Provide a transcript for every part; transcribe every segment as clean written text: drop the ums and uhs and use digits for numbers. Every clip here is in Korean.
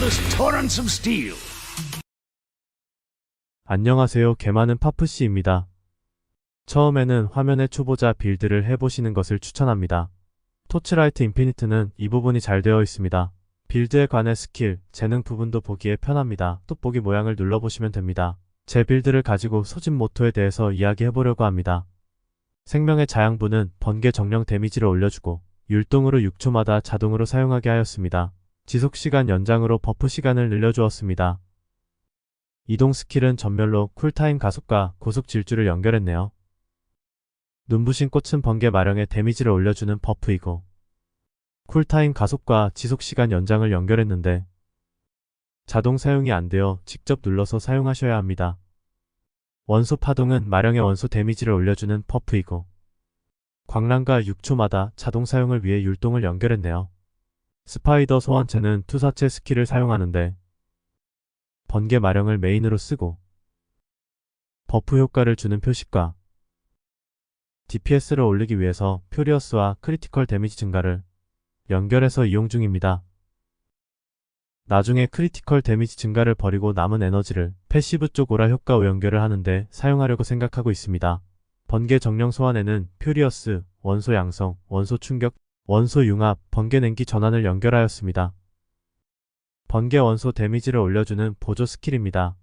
endless torrents of steel. 안녕하세요. 개많은 파프씨입니다. 처음에는 화면의 초보자 빌드를 해보시는 것을 추천합니다. 토치라이트 인피니트는 이 부분이 잘 되어 있습니다. 빌드에 관해 스킬, 재능 부분도 보기에 편합니다. 돋보기 모양을 눌러보시면 됩니다. 제 빌드를 가지고 소집 모토에 대해서 이야기해보려고 합니다. 생명의 자양분은 번개 정령 데미지를 올려주고 율동으로 6초마다 자동으로 사용하게 하였습니다. 지속시간 연장으로 버프 시간을 늘려주었습니다. 이동 스킬은 전멸로 쿨타임 가속과 고속 질주를 연결했네요. 눈부신 꽃은 번개 마령에 데미지를 올려주는 버프이고 쿨타임 가속과 지속시간 연장을 연결했는데 자동 사용이 안되어 직접 눌러서 사용하셔야 합니다. 원소 파동은 마령의 원소 데미지를 올려주는 버프이고 광란과 6초마다 자동 사용을 위해 율동을 연결했네요. 스파이더 소환체는 투사체 스킬을 사용하는데 번개 마령을 메인으로 쓰고 버프 효과를 주는 표식과 DPS를 올리기 위해서 퓨리어스와 크리티컬 데미지 증가를 연결해서 이용 중입니다. 나중에 크리티컬 데미지 증가를 버리고 남은 에너지를 패시브 쪽 오라 효과 연결을 하는데 사용하려고 생각하고 있습니다. 번개 정령 소환에는 퓨리어스, 원소 양성, 원소 충격, 원소 융합, 번개 냉기 전환을 연결하였습니다. 번개 원소 데미지를 올려주는 보조 스킬입니다.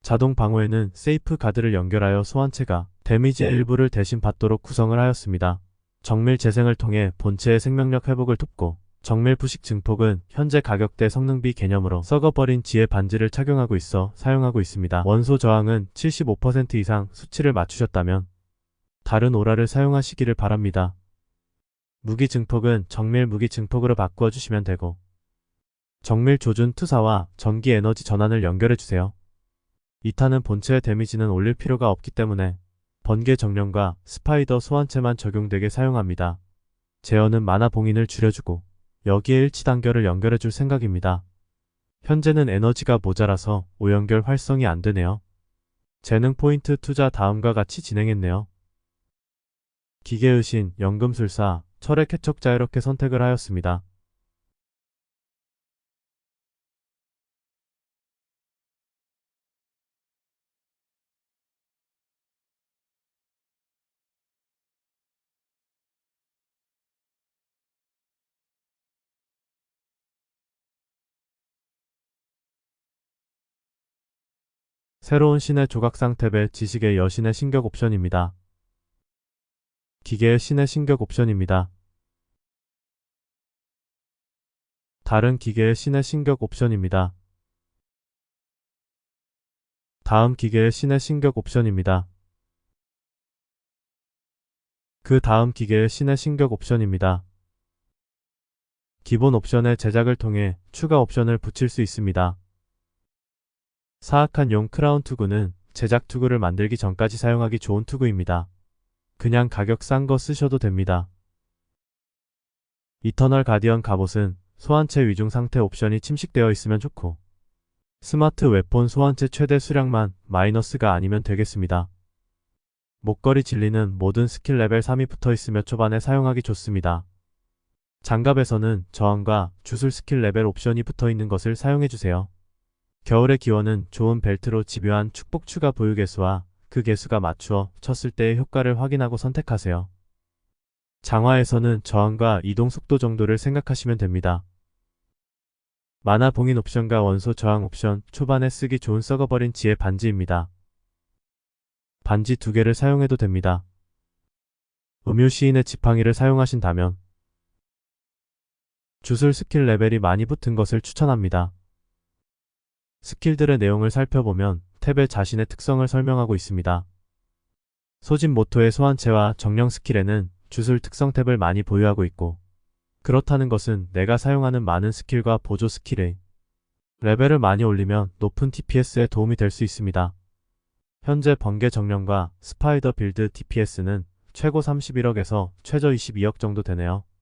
자동 방어에는 세이프 가드를 연결하여 소환체가 데미지의 일부를 대신 받도록 구성을 하였습니다. 정밀 재생을 통해 본체의 생명력 회복을 돕고 정밀 부식 증폭은 현재 가격대 성능비 개념으로 썩어버린 지혜 반지를 착용하고 있어 사용하고 있습니다. 원소 저항은 75% 이상 수치를 맞추셨다면 다른 오라를 사용하시기를 바랍니다. 무기 증폭은 정밀 무기 증폭으로 바꾸어 주시면 되고 정밀 조준 투사와 전기 에너지 전환을 연결해주세요. 2타는 본체의 데미지는 올릴 필요가 없기 때문에 번개 정령과 스파이더 소환체만 적용되게 사용합니다. 제어는 마나 봉인을 줄여주고 여기에 일치 단결을 연결해줄 생각입니다. 현재는 에너지가 모자라서 5연결 활성이 안되네요. 재능 포인트 투자 다음과 같이 진행했네요. 기계의신, 연금술사, 철의 쾌척자 이렇게 선택을 하였습니다. 새로운 신의 조각상 탭의 지식의 여신의 신격 옵션입니다. 기계의 신의 신격 옵션입니다. 다른 기계의 신의 신격 옵션입니다. 다음 기계의 신의 신격 옵션입니다. 그 다음 기계의 신의 신격 옵션입니다. 기본 옵션의 제작을 통해 추가 옵션을 붙일 수 있습니다. 사악한 용 크라운 투구는 제작 투구를 만들기 전까지 사용하기 좋은 투구입니다. 그냥 가격 싼 거 쓰셔도 됩니다. 이터널 가디언 갑옷은 소환체 위중 상태 옵션이 침식되어 있으면 좋고 스마트 웨폰 소환체 최대 수량만 마이너스가 아니면 되겠습니다. 목걸이 진리는 모든 스킬 레벨 3이 붙어있으며 초반에 사용하기 좋습니다. 장갑에서는 저항과 주술 스킬 레벨 옵션이 붙어있는 것을 사용해주세요. 겨울의 기원은 좋은 벨트로 집요한 축복 추가 보유 개수와 그 개수가 맞추어 쳤을 때의 효과를 확인하고 선택하세요. 장화에서는 저항과 이동 속도 정도를 생각하시면 됩니다. 마나 봉인 옵션과 원소 저항 옵션, 초반에 쓰기 좋은 썩어버린 지혜 반지입니다. 반지 2개를 사용해도 됩니다. 음유 시인의 지팡이를 사용하신다면 주술 스킬 레벨이 많이 붙은 것을 추천합니다. 스킬들의 내용을 살펴보면 탭에 자신의 특성을 설명하고 있습니다. 소집 모토의 소환체와 정령 스킬에는 주술 특성 탭을 많이 보유하고 있고 그렇다는 것은 내가 사용하는 많은 스킬과 보조 스킬의 레벨을 많이 올리면 높은 DPS에 도움이 될 수 있습니다. 현재 번개 정령과 스파이더 빌드 DPS는 최고 31억에서 최저 22억 정도 되네요.